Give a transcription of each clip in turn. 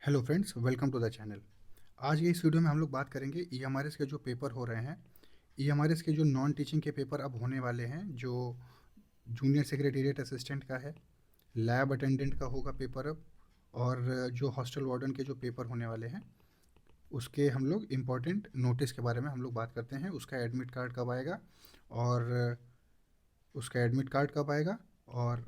Hello friends, welcome to the channel. आज के इस वीडियो में हम लोग बात करेंगे ईएमआरएस के जो पेपर हो रहे हैं। ईएमआरएस के जो नॉन टीचिंग के पेपर अब होने वाले हैं, जो जूनियर सेक्रेटेरिएट असिस्टेंट का है, लैब अटेंडेंट का होगा पेपर अब, और जो हॉस्टल वार्डन के जो पेपर होने वाले हैं उसके हम लोग इम्पोर्टेंट नोटिस के बारे में हम लोग बात करते हैं। उसका एडमिट कार्ड कब आएगा, और उसका एडमिट कार्ड कब आएगा, और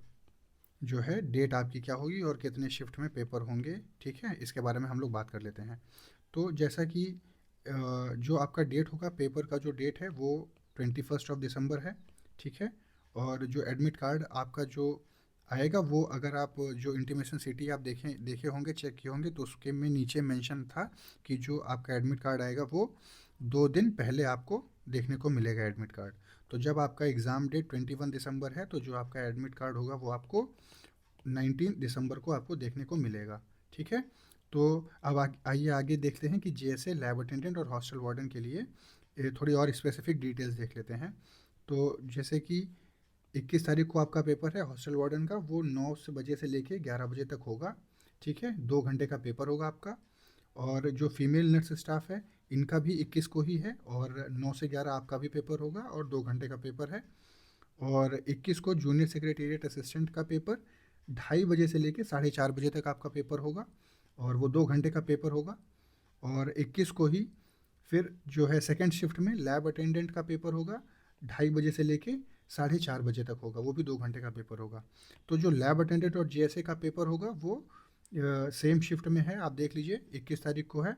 जो है डेट आपकी क्या होगी, और कितने शिफ्ट में पेपर होंगे। ठीक है, इसके बारे में हम लोग बात कर लेते हैं। तो जैसा कि जो आपका डेट होगा, पेपर का जो डेट है वो 21 दिसंबर है। ठीक है, और जो एडमिट कार्ड आपका जो आएगा वो, अगर आप जो इंटीमेशन सिटी आप देखे होंगे, चेक किए होंगे, तो उसके में नीचे मेंशन था कि जो आपका एडमिट कार्ड आएगा वो 2 दिन पहले आपको देखने को मिलेगा एडमिट कार्ड। तो जब आपका एग्ज़ाम डेट 21 दिसंबर है, तो जो आपका एडमिट कार्ड होगा वो आपको 19 दिसंबर को आपको देखने को मिलेगा। ठीक है, तो अब आइए आगे देखते हैं कि जेएसए, लैब अटेंडेंट और हॉस्टल वार्डन के लिए थोड़ी और स्पेसिफिक डिटेल्स देख लेते हैं। तो जैसे कि 21 तारीख को आपका पेपर है हॉस्टल वार्डन का, वो 9 बजे से लेके 11 बजे तक होगा। ठीक है, 2 घंटे का पेपर होगा आपका। और जो फीमेल नर्स स्टाफ है, इनका भी 21 को ही है, और 9 से 11 आपका भी पेपर होगा और 2 घंटे का पेपर है। और 21 को जूनियर सेक्रेटेरिएट असिस्टेंट का पेपर 2:30 बजे से लेके 4:30 बजे तक आपका पेपर होगा, और वो 2 घंटे का पेपर होगा। और 21 को ही फिर जो है सेकंड शिफ्ट में लैब अटेंडेंट का पेपर होगा, 2:30 बजे से लेके 4:30 बजे तक होगा, वो भी 2 घंटे का पेपर होगा। तो जो लैब अटेंडेंट और जेएसए का पेपर होगा वो सेम शिफ्ट में है, आप देख लीजिए 21 तारीख को है।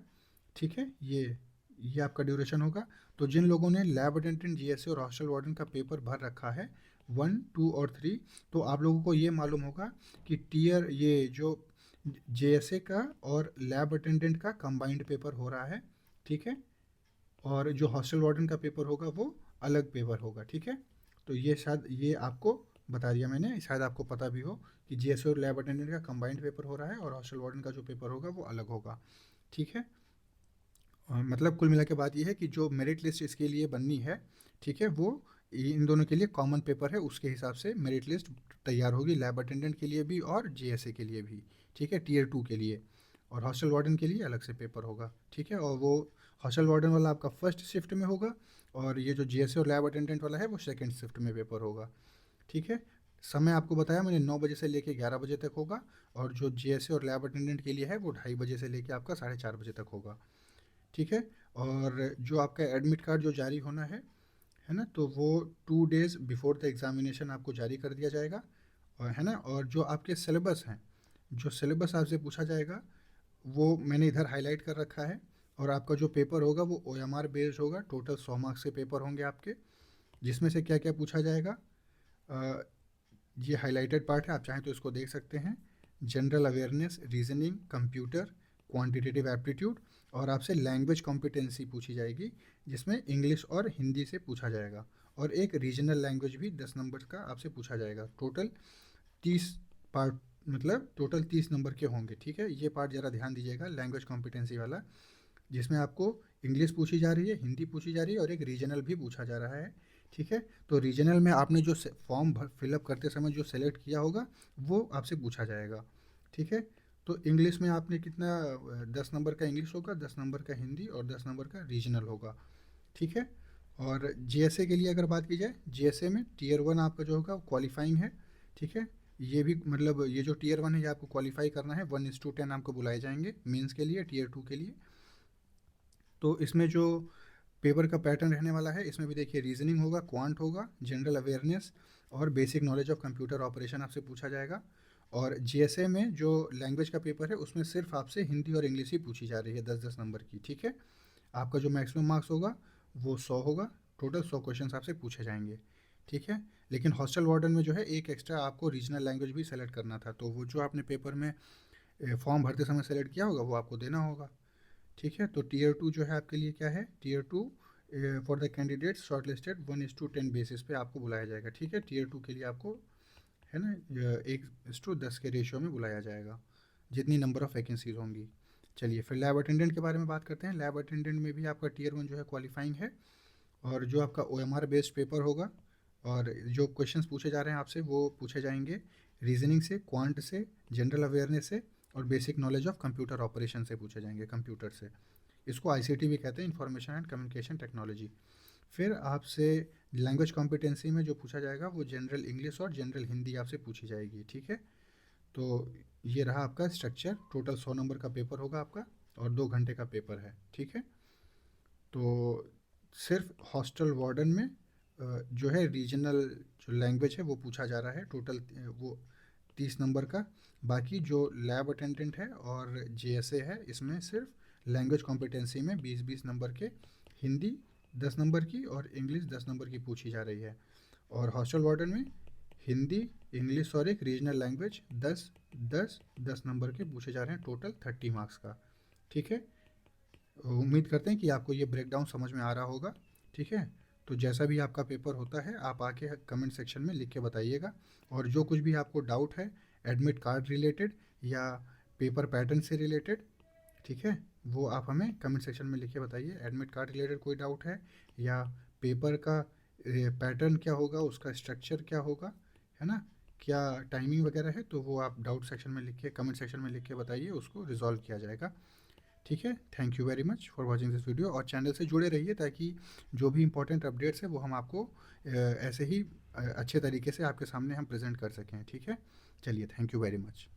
ठीक है, ये आपका ड्यूरेशन होगा। तो जिन लोगों ने लैब अटेंडेंट, जीएसए और हॉस्टल वार्डन का पेपर भर रखा है 1, 2 और 3, तो आप लोगों को ये मालूम होगा कि टीयर ये जो जेएसए का और लैब अटेंडेंट का कंबाइंड पेपर हो रहा है। ठीक है, और जो हॉस्टल वार्डन का पेपर होगा वो अलग पेपर होगा। ठीक है, तो ये शायद ये आपको बता दिया मैंने, शायद आपको पता भी हो कि जीएसए और लैब अटेंडेंट का कंबाइंड पेपर हो रहा है, और हॉस्टल वार्डन का जो पेपर होगा वो अलग होगा। ठीक है, मतलब कुल मिला के बात ये है कि जो मेरिट लिस्ट इसके लिए बननी है, ठीक है, वो इन दोनों के लिए कॉमन पेपर है, उसके हिसाब से मेरिट लिस्ट तैयार होगी, लैब अटेंडेंट के लिए भी और जीएसए के लिए भी। ठीक है, टीयर 2 के लिए, और हॉस्टल वार्डन के लिए अलग से पेपर होगा। ठीक है, और वो हॉस्टल वार्डन वाला आपका फर्स्ट शिफ्ट में होगा, और ये जो जीएसए और लैब अटेंडेंट वाला है वो सेकेंड शिफ्ट में पेपर होगा। ठीक है, समय आपको बताया मैंने 9 बजे से लेके 11 बजे तक होगा, और जो जीएसए और लैब अटेंडेंट के लिए है वो 2:30 बजे से लेके आपका 4:30 बजे तक होगा। ठीक है, और जो आपका एडमिट कार्ड जो जारी होना है ना, तो वो 2 डेज़ बिफोर द एग्ज़ामिनेशन आपको जारी कर दिया जाएगा, और है ना। और जो आपके सिलेबस हैं, जो सिलेबस आपसे पूछा जाएगा वो मैंने इधर हाईलाइट कर रखा है। और आपका जो पेपर होगा वो ओएमआर बेस्ड होगा, टोटल 100 मार्क्स के पेपर होंगे आपके, जिसमें से क्या क्या पूछा जाएगा। अ, ये हाइलाइटेड पार्ट है, आप चाहें तो इसको देख सकते हैं। General awareness, reasoning, computer, quantitative aptitude, और आपसे लैंग्वेज कॉम्पिटेंसी पूछी जाएगी, जिसमें इंग्लिश और हिंदी से पूछा जाएगा, और एक रीजनल लैंग्वेज भी 10 नंबर का आपसे पूछा जाएगा। टोटल 30 पार्ट, मतलब टोटल 30 नंबर के होंगे। ठीक है, ये पार्ट ज़रा ध्यान दीजिएगा, लैंग्वेज कॉम्पिटेंसी वाला, जिसमें आपको इंग्लिश पूछी जा रही है, हिंदी पूछी जा रही है, और एक रीजनल भी पूछा जा रहा है। ठीक है, तो रीजनल में आपने जो फॉर्म फिलअप करते समय जो सेलेक्ट किया होगा वो आपसे पूछा जाएगा। ठीक है, तो इंग्लिश में आपने कितना, 10 नंबर का इंग्लिश होगा, 10 नंबर का हिंदी, और 10 नंबर का रीजनल होगा। ठीक है, और जीएसए के लिए अगर बात की जाए, जीएसए में टीयर 1 आपका जो होगा क्वालिफाइंग है। ठीक है, ये भी मतलब ये जो टीयर 1 है ये आपको क्वालिफाई करना है, 1:10 आपको बुलाए जाएंगे मेंस के लिए, टीयर 2 के लिए। तो इसमें जो पेपर का पैटर्न रहने वाला है, इसमें भी देखिए रीजनिंग होगा, क्वांट होगा, जनरल अवेयरनेस, और basic knowledge of computer operation आपसे पूछा जाएगा। और जीएसए में जो लैंग्वेज का पेपर है उसमें सिर्फ आपसे हिंदी और इंग्लिश ही पूछी जा रही है, 10-10 नंबर की। ठीक है, आपका जो मैक्सिमम मार्क्स होगा वो 100 होगा, टोटल 100 क्वेश्चन आपसे पूछे जाएंगे। ठीक है, लेकिन हॉस्टल वार्डन में जो है एक एक्स्ट्रा आपको रीजनल लैंग्वेज भी सेलेक्ट करना था, तो वो जो आपने पेपर में फॉर्म भरते समय सेलेक्ट किया होगा वो आपको देना होगा। ठीक है, तो टीयर 2 जो है आपके लिए क्या है, tier 2 for the candidates short listed 1:10 basis पे आपको बुलाया जाएगा। ठीक है, टीयर 2 के लिए आपको है ना 1:10 के रेशियो में बुलाया जाएगा, जितनी नंबर ऑफ़ वैकेंसीज होंगी। चलिए फिर लैब अटेंडेंट के बारे में बात करते हैं। लैब अटेंडेंट में भी आपका टीयर 1 जो है क्वालिफाइंग है, और जो आपका ओएमआर बेस्ड पेपर होगा, और जो क्वेश्चंस पूछे जा रहे हैं आपसे वो पूछे जाएंगे रीजनिंग से, क्वांट से, जनरल अवेयरनेस से, और basic knowledge of computer operation से पूछे जाएंगे, कंप्यूटर से। इसको आईसीटी भी कहते हैं, इंफॉर्मेशन एंड कम्युनिकेशन टेक्नोलॉजी। फिर आपसे लैंग्वेज कॉम्पिटेंसी में जो पूछा जाएगा वो जनरल इंग्लिश और जनरल हिंदी आपसे पूछी जाएगी, ठीक है। तो ये रहा आपका स्ट्रक्चर। टोटल 100 नंबर का पेपर होगा आपका और 2 घंटे का पेपर है, ठीक है। तो सिर्फ हॉस्टल वार्डन में जो है रीजनल जो लैंग्वेज है वो पूछा जा रहा है, टोटल वो 30 नंबर का। बाकी जो लैब अटेंडेंट है और जेएसए है, इसमें सिर्फ लैंग्वेज कॉम्पिटेंसी में 20-20 नंबर के, हिंदी 10 नंबर की और इंग्लिश 10 नंबर की पूछी जा रही है। और हॉस्टल वार्डन में हिंदी, इंग्लिश और एक रीजनल लैंग्वेज 10 नंबर के पूछे जा रहे हैं, टोटल 30 मार्क्स का, ठीक है। उम्मीद करते हैं कि आपको ये ब्रेकडाउन समझ में आ रहा होगा, ठीक है। तो जैसा भी आपका पेपर होता है आप आके कमेंट सेक्शन में लिख के बताइएगा। और जो कुछ भी आपको डाउट है एडमिट कार्ड रिलेटेड या पेपर पैटर्न से रिलेटेड, ठीक है, वो आप हमें कमेंट सेक्शन में लिख के बताइए। एडमिट कार्ड रिलेटेड कोई डाउट है या पेपर का पैटर्न क्या होगा, उसका स्ट्रक्चर क्या होगा, है ना, क्या टाइमिंग वगैरह है, तो वो आप डाउट सेक्शन में लिख के, कमेंट सेक्शन में लिख के बताइए, उसको रिजॉल्व किया जाएगा, ठीक है। Thank you very much for watching this video. और चैनल से जुड़े रहिए ताकि जो भी इंपॉर्टेंट अपडेट्स है वो हम आपको ऐसे ही अच्छे तरीके से आपके सामने हम प्रेजेंट कर सकें, ठीक है। चलिए, थैंक यू वेरी मच।